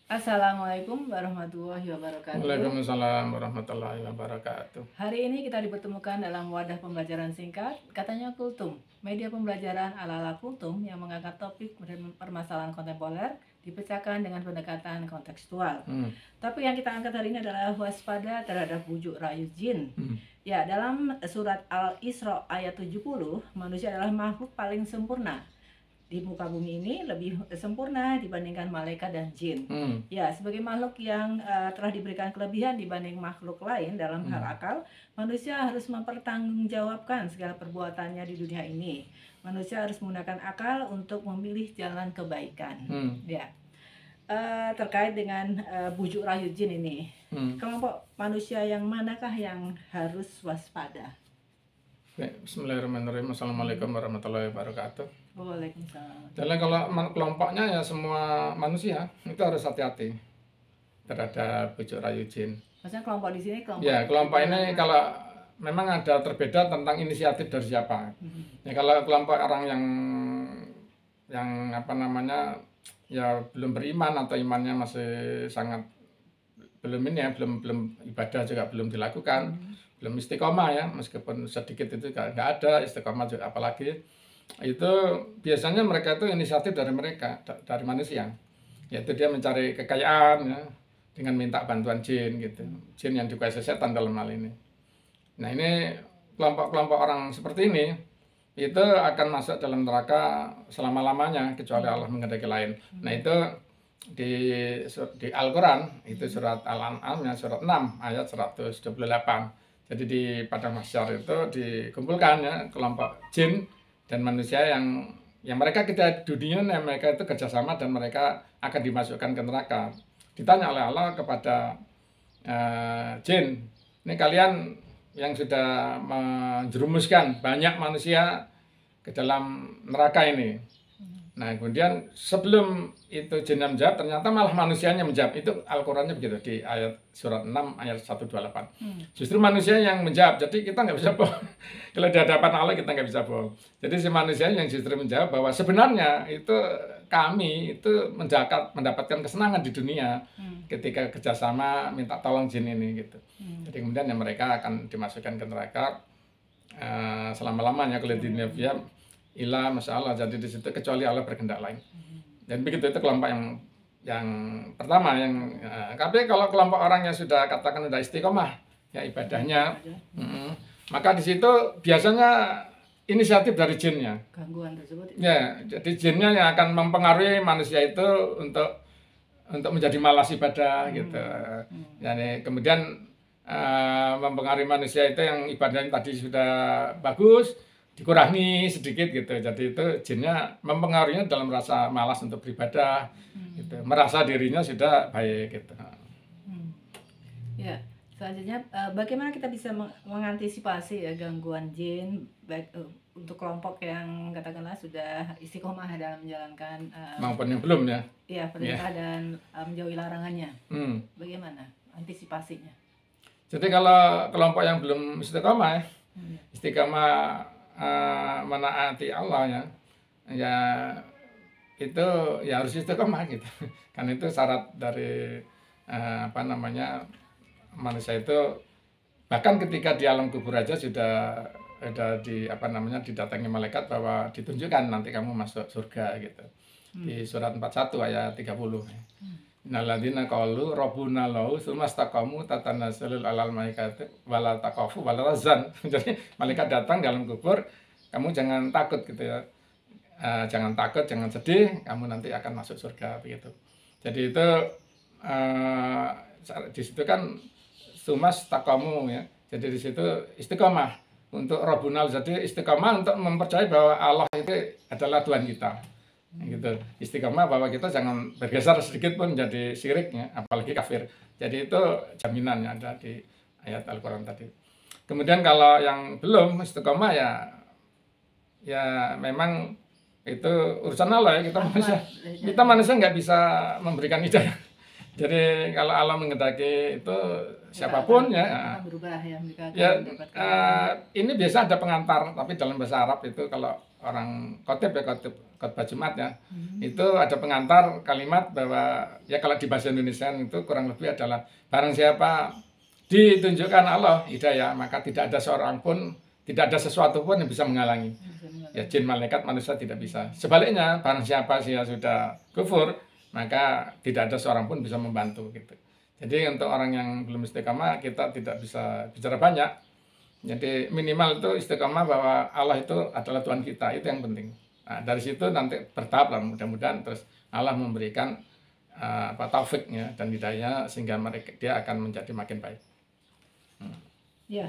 Assalamualaikum warahmatullahi wabarakatuh. Waalaikumsalam warahmatullahi wabarakatuh. Hari ini kita dipertemukan dalam wadah pembelajaran singkat, katanya Kultum, media pembelajaran ala-ala Kultum yang mengangkat topik dan permasalahan kontemporer dipecahkan dengan pendekatan kontekstual. Tapi yang kita angkat hari ini adalah waspada terhadap bujuk rayu jin. Ya, dalam surat Al-Isra ayat 70, manusia adalah makhluk paling sempurna di muka bumi ini, lebih sempurna dibandingkan malaikat dan jin. Ya, sebagai makhluk yang telah diberikan kelebihan dibanding makhluk lain dalam hal akal, manusia harus mempertanggungjawabkan segala perbuatannya di dunia ini. Manusia harus menggunakan akal untuk memilih jalan kebaikan. Ya, terkait dengan bujuk rayu jin ini, kelompok manusia yang manakah yang harus waspada? Bismillahirrahmanirrahim. Assalamualaikum warahmatullahi wabarakatuh. Waalaikumsalam. Jadi kalau kelompoknya ya semua manusia itu harus hati-hati terhadap bujuk rayu jin. Maksudnya kelompok di sini kelompok ini kalau memang ada terbeda tentang inisiatif dari siapa. Ya kalau kelompok orang yang apa namanya ya belum beriman atau imannya masih sangat belum ini ya belum ibadah juga belum dilakukan, belum istiqomah ya, meskipun sedikit itu nggak ada istiqomah juga, apalagi itu biasanya mereka itu inisiatif dari manusia, yaitu dia mencari kekayaan ya, dengan minta bantuan jin gitu, jin yang dikuasai setan dalam hal ini. Nah ini kelompok-kelompok orang seperti ini itu akan masuk dalam neraka selama-lamanya kecuali Allah menghendaki lain. Nah itu di Al-Quran itu surat Al-An'am ya, surat 6 ayat 128. Jadi di padang mahsyar itu dikumpulkan ya kelompok jin dan manusia yang mereka kita dunia mereka itu kerjasama dan mereka akan dimasukkan ke neraka. Ditanya oleh Allah kepada jin, ini kalian yang sudah menjerumuskan banyak manusia ke dalam neraka ini. Nah kemudian sebelum itu jin menjawab, ternyata malah manusianya menjawab. Itu Al-Qurannya begitu di ayat surat 6 ayat 128. Justru manusia yang menjawab, jadi kita nggak bisa bohong. Kalau di hadapan Allah kita nggak bisa bohong. Jadi si manusia yang justru menjawab bahwa sebenarnya itu kami itu mendapatkan kesenangan di dunia ketika kerjasama minta tolong jin ini gitu. Jadi kemudian yang mereka akan dimasukkan ke neraka selama-lamanya kalau di dunia ilah masalah, jadi di situ kecuali Allah berkehendak lain. Dan begitu itu kelompok yang pertama tapi kalau kelompok orang yang sudah katakan sudah istiqomah ya ibadahnya, maka di situ biasanya inisiatif dari jinnya. Gangguan tersebut. Ya, jadi jinnya yang akan mempengaruhi manusia itu untuk menjadi malas ibadah gitu. Yani kemudian mempengaruhi manusia itu yang ibadahnya tadi sudah bagus dikurangi sedikit gitu, jadi itu jinnya mempengaruhinya dalam rasa malas untuk beribadah, gitu, merasa dirinya sudah baik gitu. Ya, selanjutnya bagaimana kita bisa mengantisipasi ya gangguan jin baik untuk kelompok yang katakanlah sudah istiqomah dalam menjalankan maupun yang belum ya. Iya, perintah dan menjauhi larangannya. Bagaimana antisipasinya? Jadi kalau kelompok yang belum istiqomah menaati Allah ya itu ya harus istiqomah gitu. Kan itu syarat dari manusia itu, bahkan ketika di alam kubur aja sudah didatangi malaikat bahwa ditunjukkan nanti kamu masuk surga gitu. Di surat 41 ayat 30. Innalladzina qalu rabbuna lahu tsumma istaqamu tatanazzalu alal malaikati wala taqafu wala razan. Jadi malaikat datang dalam kubur, kamu jangan takut gitu ya. Jangan takut, jangan sedih, kamu nanti akan masuk surga begitu. Jadi itu di situ kan tsumma istaqamu ya. Jadi di situ istiqomah untuk rabbuna, jadi istiqomah untuk mempercayai bahwa Allah itu adalah Tuhan kita. Gitu, istiqomah bahwa kita jangan bergeser sedikit pun menjadi syiriknya, apalagi kafir. Jadi itu jaminannya ada di ayat Al-Quran tadi. Kemudian kalau yang belum istiqomah ya memang itu urusan Allah ya, kita manusia nggak bisa memberikan hidayah. Jadi kalau Allah menghendaki itu siapapun ya berubah ya, ini biasa ada pengantar, tapi dalam bahasa Arab itu kalau orang khotib ya, khotbah Jumat ya, itu ada pengantar kalimat bahwa ya kalau di bahasa Indonesia itu kurang lebih adalah barang siapa ditunjukkan Allah hidayah, maka tidak ada seorang pun, tidak ada sesuatu pun yang bisa menghalangi. Ya jin, malaikat, manusia tidak bisa. Sebaliknya, barang siapa sih yang sudah kufur, maka tidak ada seorang pun bisa membantu gitu. Jadi untuk orang yang belum istiqamah, kita tidak bisa bicara banyak. Jadi minimal itu istiqamah bahwa Allah itu adalah Tuhan kita, itu yang penting. Nah, dari situ nanti bertahap lah, mudah-mudahan terus Allah memberikan taufiknya dan hidayah sehingga dia akan menjadi makin baik. Ya,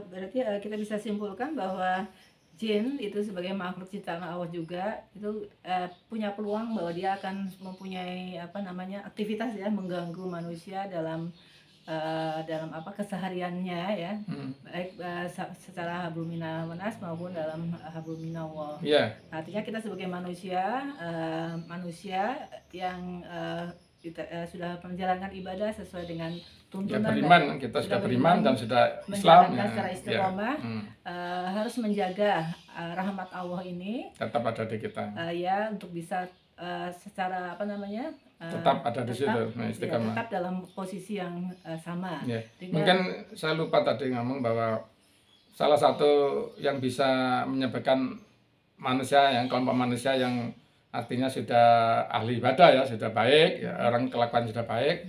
berarti kita bisa simpulkan bahwa jin itu sebagai makhluk ciptaan Allah juga itu punya peluang bahwa dia akan mempunyai aktivitas ya, mengganggu manusia dalam kesehariannya ya, baik secara hablum minas maupun dalam hablum minallah. Yeah. Artinya kita sebagai manusia yang sudah menjalankan ibadah sesuai dengan tuntunan, ya beriman, kita sudah beriman dan sudah Islam ya, secara istiqomah, harus menjaga rahmat Allah ini tetap ada di kita ya, untuk bisa secara tetap ada di situ, istiqomah, tetap dalam posisi yang sama ya. Mungkin saya lupa tadi ngomong bahwa salah satu yang bisa menyebabkan kelompok manusia yang artinya sudah ahli ibadah ya, sudah baik ya, orang kelakuan sudah baik,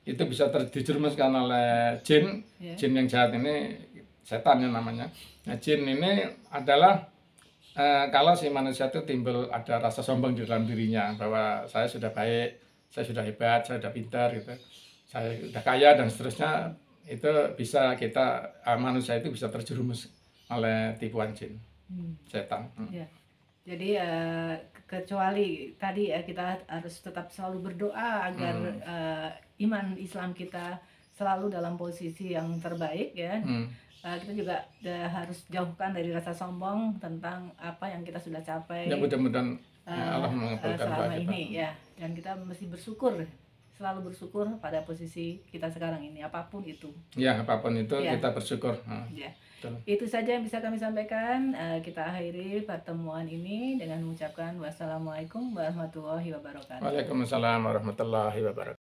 itu bisa dijerumuskan oleh jin. Jin yang jahat ini setan ya namanya. Nah, jin ini adalah kalau si manusia itu timbul ada rasa sombong di dalam dirinya bahwa saya sudah baik, saya sudah hebat, saya sudah pintar gitu, saya sudah kaya dan seterusnya, itu bisa manusia itu bisa terjerumus oleh tipuan jin, setan. Ya. Jadi kecuali tadi ya, kita harus tetap selalu berdoa agar iman Islam kita selalu dalam posisi yang terbaik ya. Kita juga harus jauhkan dari rasa sombong tentang apa yang kita sudah capai. Ya mudah-mudahan Allah mengabulkan selama ini ya, dan kita mesti selalu bersyukur pada posisi kita sekarang ini, apapun itu. Ya, apapun itu kita bersyukur. Ya. Itu saja yang bisa kami sampaikan. Kita akhiri pertemuan ini dengan mengucapkan wassalamualaikum warahmatullahi wabarakatuh. Waalaikumsalam warahmatullahi wabarakatuh.